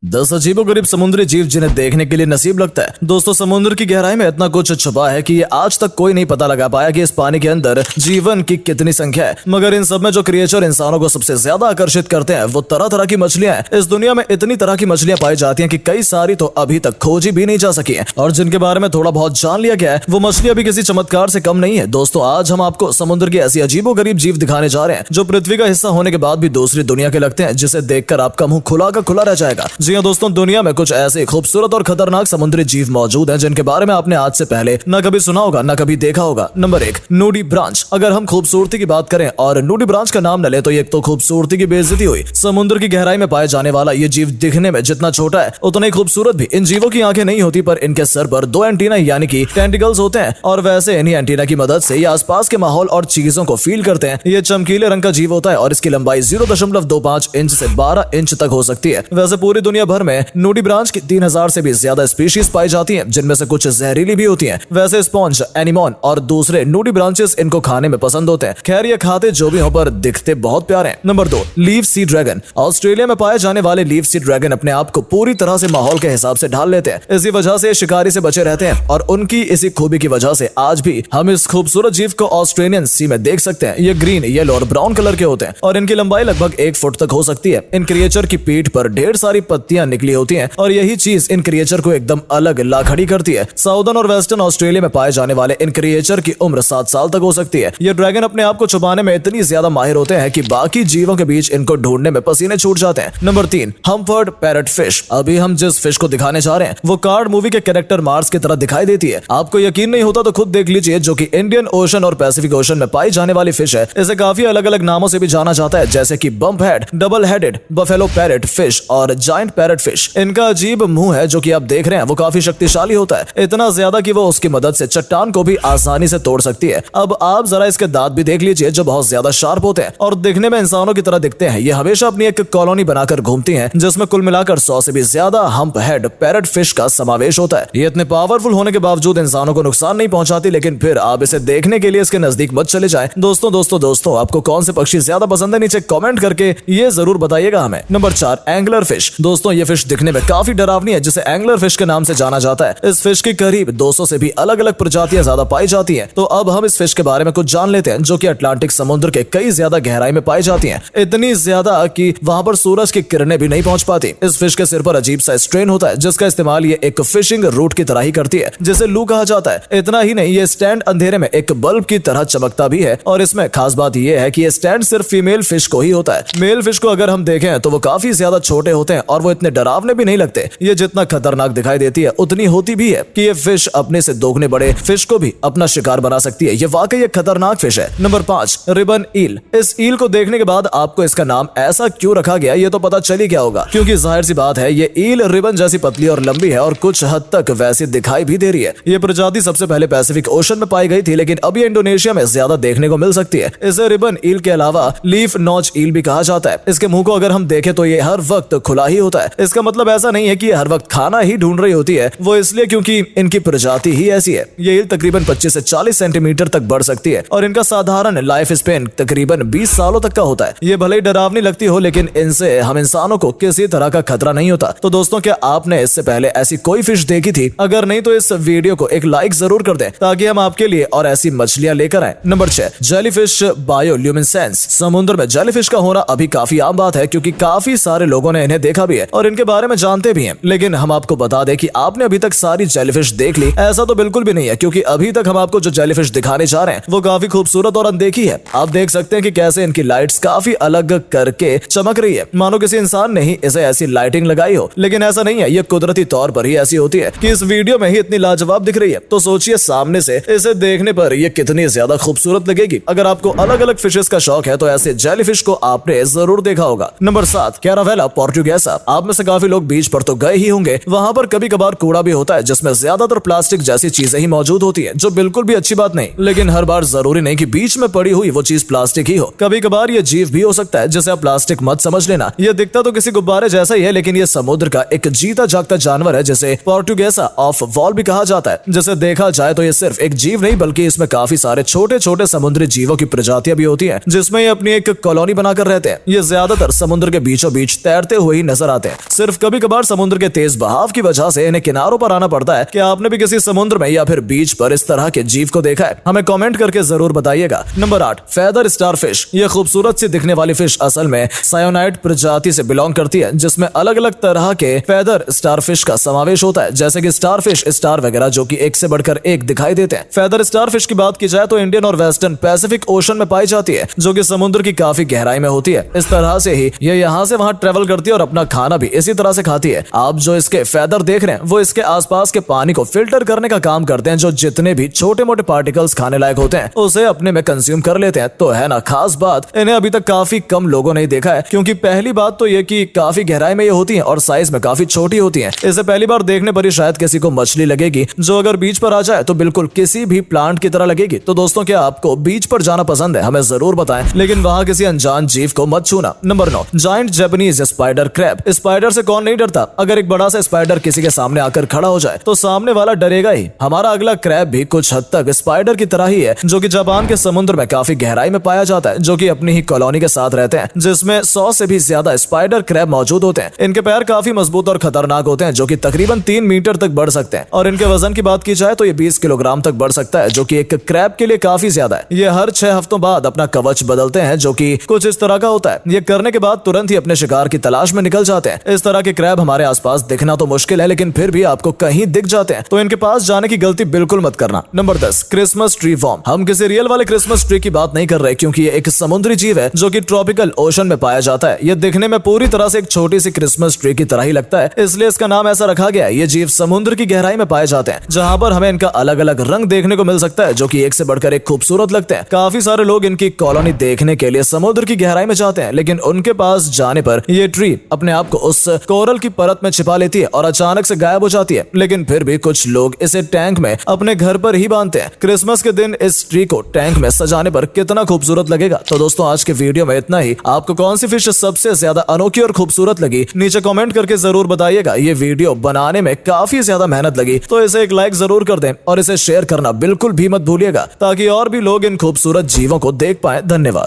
10 अजीबोगरीब समुद्री जीव जिन्हें देखने के लिए नसीब लगता है। दोस्तों, समुद्र की गहराई में इतना कुछ छुपा है कि ये आज तक कोई नहीं पता लगा पाया कि इस पानी के अंदर जीवन की कितनी संख्या है। मगर इन सब में जो क्रिएचर इंसानों को सबसे ज्यादा आकर्षित करते हैं वो तरह तरह की मछलियां हैं। इस दुनिया में इतनी तरह की मछलियां पाई जाती हैं कि कई सारी तो अभी तक खोजी भी नहीं जा सकी है, और जिनके बारे में थोड़ा बहुत जान लिया गया है वो मछलियां भी किसी चमत्कार से कम नहीं है। दोस्तों, आज हम आपको समुद्र की ऐसी अजीबोगरीब जीव दिखाने जा रहे हैं जो पृथ्वी का हिस्सा होने के बाद भी दूसरी दुनिया के लगते हैं, जिसे देखकर आपका मुंह खुला का खुला रह जाएगा। जी हाँ दोस्तों, दुनिया में कुछ ऐसे खूबसूरत और खतरनाक समुद्री जीव मौजूद हैं जिनके बारे में आपने आज से पहले न कभी सुना होगा न कभी देखा होगा। नंबर 1, नूडीब्रांच। अगर हम खूबसूरती की बात करें और नूडीब्रांच का नाम न ले तो ये तो खूबसूरती की बेइज्जती हुई। समुद्र की गहराई में पाए जाने वाला ये जीव दिखने में जितना छोटा है उतना ही खूबसूरत भी। इन जीवों की आंखें नहीं होती पर इनके सर पर 2 एंटीना यानी कि टेंटिकल्स होते हैं, और वैसे इन्हीं एंटीना की मदद से ये आसपास के माहौल और चीजों को फील करते हैं। ये चमकीले रंग का जीव होता है और इसकी लंबाई 0.25 इंच से 12 इंच तक हो सकती है। वैसे पूरी दुनिया भर में नूडीब्रांच की 3000 से भी ज्यादा स्पीशीज पाई जाती हैं, जिनमें से कुछ जहरीली भी होती हैं। वैसे स्पॉन्ज, एनिमोन और दूसरे नूडीब्रांचेस इनको खाने में पसंद होते हैं। खैर, ये खाते जो भी हो पर दिखते बहुत प्यारे हैं। Number 2, leaf sea dragon. Australia में पाए जाने वाले लीफ सी ड्रैगन अपने आप को पूरी तरह से माहौल के हिसाब से ढाल लेते हैं। इसी वजह से शिकारी से बचे रहते हैं, और उनकी इसी खूबी की वजह से आज भी हम इस खूबसूरत जीव को ऑस्ट्रेलियन सी में देख सकते हैं। ये ग्रीन, येलो और ब्राउन कलर के होते हैं और इनकी लंबाई लगभग 1 फुट तक हो सकती है। इन क्रिएचर की पीठ पर ढेर सारी पत्तियां निकली होती हैं और यही चीज इन क्रिएचर को एकदम अलग ला खड़ी करती है। साउदर्न और वेस्टर्न ऑस्ट्रेलिया में पाए जाने वाले इन क्रिएचर की उम्र 7 साल तक हो सकती है। ये ड्रैगन अपने आप को छुपाने में इतनी ज्यादा माहिर होते हैं कि बाकी जीवों के बीच इनको ढूंढने में पसीने छूट जाते हैं। Number 3, humphead parrotfish. अभी हम जिस फिश को दिखाने जा रहे हैं वो कार्ड मूवी के कैरेक्टर मार्स की तरह दिखाई देती है। आपको यकीन नहीं होता तो खुद देख लीजिए, जो कि इंडियन ओशन और पैसिफिक ओशन में पाई जाने वाली फिश है। इसे काफी अलग अलग नामों से भी जाना जाता है, जैसे कि bump head, double headed, buffalo parrot fish और जायंट पैरट फिश। इनका अजीब मुंह है जो कि आप देख रहे हैं वो काफी शक्तिशाली होता है, इतना ज्यादा कि वो उसकी मदद से चट्टान को भी आसानी से तोड़ सकती है। अब आप जरा इसके दांत भी देख लीजिए जो बहुत ज्यादा शार्प होते हैं और दिखने में इंसानों की तरह दिखते हैं। ये हमेशा अपनी एक कॉलोनी बनाकर घूमती हैं, जिसमें कुल मिलाकर 100 से भी ज्यादा हम्प हेड पैरट फिश का समावेश होता है। ये इतने पावरफुल होने के बावजूद इंसानों को नुकसान नहीं पहुंचाती, लेकिन फिर आप इसे देखने के लिए इसके नजदीक मत चले जाएं। दोस्तों, आपको कौन से पक्षी ज्यादा पसंद है नीचे कमेंट करके ये जरूर बताइएगा हमें। Number 4, angler fish. दोस्तों, ये फिश दिखने में काफी डरावनी है, जिसे एंगलर फिश के नाम से जाना जाता है। इस फिश की करीब 200 से भी अलग अलग प्रजातियां ज्यादा पाई जाती हैं। तो अब हम इस फिश के बारे में कुछ जान लेते हैं, जो कि अटलांटिक समुद्र के कई ज्यादा गहराई में पाई जाती हैं, इतनी ज्यादा कि वहां पर सूरज की किरणें भी नहीं पहुंच पाती। इस फिश के सिर पर अजीब सा स्ट्रेन होता है, जिसका इस्तेमाल ये एक फिशिंग रूट की तरह ही करती है, जिसे लू कहा जाता है। इतना ही नहीं, ये स्टैंड अंधेरे में एक बल्ब की तरह चमकता भी है, और इसमें खास बात यह है कि ये स्टैंड सिर्फ फीमेल फिश को ही होता है। मेल फिश को अगर हम देखें तो वो काफी ज्यादा छोटे होते हैं और वो इतने डरावने भी नहीं लगते। ये जितना खतरनाक दिखाई देती है उतनी होती भी है कि ये फिश अपने से दोगुने बड़े फिश को भी अपना शिकार बना सकती है। ये वाकई एक खतरनाक फिश है। नंबर 5, रिबन ईल। इस ईल को देखने के बाद आपको इसका नाम ऐसा क्यों रखा गया ये तो पता चल ही गया होगा, क्योंकि जाहिर सी बात है ये ईल रिबन जैसी पतली और लंबी है और कुछ हद तक वैसी दिखाई भी दे रही है। ये प्रजाति सबसे पहले पैसिफिक ओशन में पाई गई थी, लेकिन अभी इंडोनेशिया में ज्यादा देखने को मिल सकती है। इसे रिबन ईल के अलावा लीफ नॉच ईल भी कहा जाता है। इसके मुंह को अगर हम देखें तो ये हर वक्त खुला ही होता है। इसका मतलब ऐसा नहीं है कि ये हर वक्त खाना ही ढूंढ रही होती है, वो इसलिए क्योंकि इनकी प्रजाति ही ऐसी है। ये ईल तकरीबन 25 से 40 सेंटीमीटर तक बढ़ सकती है और इनका साधारण लाइफ स्पेन तकरीबन 20 सालों तक का होता है। ये भले ही डरावनी लगती हो, लेकिन इनसे हम इंसानों को किसी तरह का खतरा नहीं होता। तो दोस्तों, क्या आपने इससे पहले ऐसी कोई फिश देखी थी? अगर नहीं तो इस वीडियो को एक लाइक जरूर कर दें, ताकि हम आपके लिए और ऐसी मछलियां लेकर आए। Number 6, jellyfish bioluminescence. समुद्र में जेलीफिश का होना अभी काफी आम बात है, क्योंकि काफी सारे लोगों ने इन्हें देखा भी है और इनके बारे में जानते भी हैं। लेकिन हम आपको बता दें कि आपने अभी तक सारी जेलीफिश देख ली, ऐसा तो बिल्कुल भी नहीं है, क्योंकि अभी तक हम आपको जो जेलीफिश दिखाने जा रहे हैं वो काफी खूबसूरत और अनदेखी है। आप देख सकते हैं कि कैसे इनकी लाइट्स काफी अलग करके चमक रही है, मानो किसी इंसान ने ही इसे ऐसी लाइटिंग लगाई हो। लेकिन ऐसा नहीं है, ये कुदरती तौर पर ही ऐसी होती है कि इस वीडियो में ही इतनी लाजवाब दिख रही है। तो सोचिए सामने से इसे देखने पर ये कितनी ज्यादा खूबसूरत लगेगी। अगर आपको अलग अलग फिशेस का शौक है तो ऐसे जेलीफिश को आपने जरूर देखा होगा। नंबर 7, कैरावेला पोर्टुगेसा। आप में से काफी लोग बीच पर तो गए ही होंगे, वहां पर कभी कभार कूड़ा भी होता है, जिसमें ज्यादातर प्लास्टिक जैसी चीजें ही मौजूद होती है, जो बिल्कुल भी अच्छी बात नहीं। लेकिन हर बार जरूरी नहीं कि बीच में पड़ी हुई वो चीज प्लास्टिक ही हो। कभी कभार ये जीव भी हो सकता है, जिसे आप प्लास्टिक मत समझ लेना। ये दिखता तो किसी गुब्बारे जैसा ही है, लेकिन ये समुद्र का एक जीता जागता जानवर है, जिसे पोर्टुगेसा ऑफ वॉल भी कहा जाता है। जिसे देखा जाए तो ये सिर्फ एक जीव नहीं, बल्कि इसमें काफी सारे छोटे छोटे समुद्री जीवों की प्रजातियां भी होती हैं, जिसमें ये अपनी एक कॉलोनी बनाकर रहते हैं। ये ज्यादातर समुद्र के बीचों बीच तैरते हुए ही नजर आते हैं। सिर्फ कभी कभार समुद्र के तेज बहाव की वजह से इन्हें किनारों पर आना पड़ता है। क्या आपने भी किसी समुद्र में या फिर बीच पर इस तरह के जीव को देखा है? हमें कमेंट करके जरूर बताइएगा। Number 8, feather starfish. ये खूबसूरत सी दिखने वाली फिश असल में सायोनाइड प्रजाति से बिलोंग करती है, जिसमें अलग अलग तरह के फेदर स्टारफिश का समावेश होता है, जैसे कि स्टारफिश, स्टार वगैरह, जो कि एक से बढ़कर एक दिखाई देते हैं। फेदर स्टारफिश की बात की जाए तो इंडियन और वेस्टर्न पैसिफिक ओशन में पाई जाती है, जो कि समुद्र की काफी गहराई में होती है। इस तरह से ही ये यहाँ से वहां ट्रेवल करती है और अपना खाना भी इसी तरह से खाती है। आप जो इसके फेदर देख रहे हैं वो इसके आसपास के पानी को फिल्टर करने का काम करते हैं, जो जितने भी छोटे मोटे पार्टिकल्स खाने लायक होते हैं उसे अपने में कंज्यूम कर लेते हैं। तो है ना खास बात, इन्हें अभी तक काफी कम लोगों ने देखा है, क्योंकि पहली बात तो ये कि काफी गहराई में ये होती हैं और साइज में काफी छोटी होती हैं। इसे पहली बार देखने पर ही शायद किसी को मछली लगेगी, जो अगर बीच पर आ जाए तो बिल्कुल किसी भी प्लांट की तरह लगेगी। तो दोस्तों, क्या आपको बीच पर जाना पसंद है? हमें जरूर बताएं, लेकिन वहां किसी अनजान जीव को मत छूना। Number 9, giant Japanese spider crab. Spider से कौन नहीं डरता? अगर एक बड़ा सा स्पाइडर किसी के सामने आकर खड़ा हो जाए तो सामने वाला डरेगा ही। हमारा अगला क्रैब भी कुछ हद तक स्पाइडर की तरह ही है, जो कि जापान के समुद्र में काफी गहराई में पाया जाता है, जो कि अपनी ही कॉलोनी के साथ रहते हैं, जिसमें 100 से भी ज्यादा स्पाइडर क्रैब मौजूद होते हैं। इनके पैर काफी मजबूत और खतरनाक होते हैं, जो कि तकरीबन 3 मीटर तक बढ़ सकते हैं, और इनके वजन की बात की जाए तो ये 20 किलोग्राम तक बढ़ सकता है, जो कि एक क्रैब के लिए काफी ज्यादा है। ये हर 6 हफ्तों बाद अपना कवच बदलते हैं, जो कि कुछ इस तरह का होता है। ये करने के बाद तुरंत ही अपने शिकार की तलाश में निकल जाते हैं। इस तरह के क्रैब हमारे आसपास दिखना तो मुश्किल है, लेकिन फिर भी आपको कहीं दिख जाते हैं, तो इनके पास जाने की गलती बिल्कुल मत करना। Number 10, Christmas tree worm. हम किसी रियल वाले क्रिसमस ट्री की बात नहीं कर रहे, क्योंकि ये एक समुद्री जीव है जो कि ट्रॉपिकल ओशन में पाया जाता है। ये दिखने में पूरी तरह से एक छोटी सी क्रिसमस ट्री की तरह ही लगता है, इसलिए इसका नाम ऐसा रखा गया है। ये जीव समुद्र की गहराई में पाए जाते हैं, जहां पर हमें इनका अलग अलग रंग देखने को मिल सकता है, जो कि एक से बढ़कर एक खूबसूरत लगते हैं। काफी सारे लोग इनकी कॉलोनी देखने के लिए समुद्र की गहराई में जाते हैं, लेकिन उनके पास जाने पर ये ट्री अपने आप को उस कोरल की परत में छिपा लेती है और अचानक से गायब हो जाती है। लेकिन फिर भी कुछ लोग इसे टैंक में अपने घर पर ही बांधते हैं। क्रिसमस के दिन इस ट्री को टैंक में सजाने पर कितना खूबसूरत लगेगा। तो दोस्तों, आज के वीडियो में इतना ही। आपको कौन सी फिश सबसे ज्यादा अनोखी और खूबसूरत लगी, नीचे कमेंट करके जरूर बताइएगा। ये वीडियो बनाने में काफी ज्यादा मेहनत लगी, तो इसे एक लाइक जरूर कर दें और इसे शेयर करना बिल्कुल भी मत भूलिएगा, ताकि और भी लोग इन खूबसूरत जीवों को देख पाए। धन्यवाद।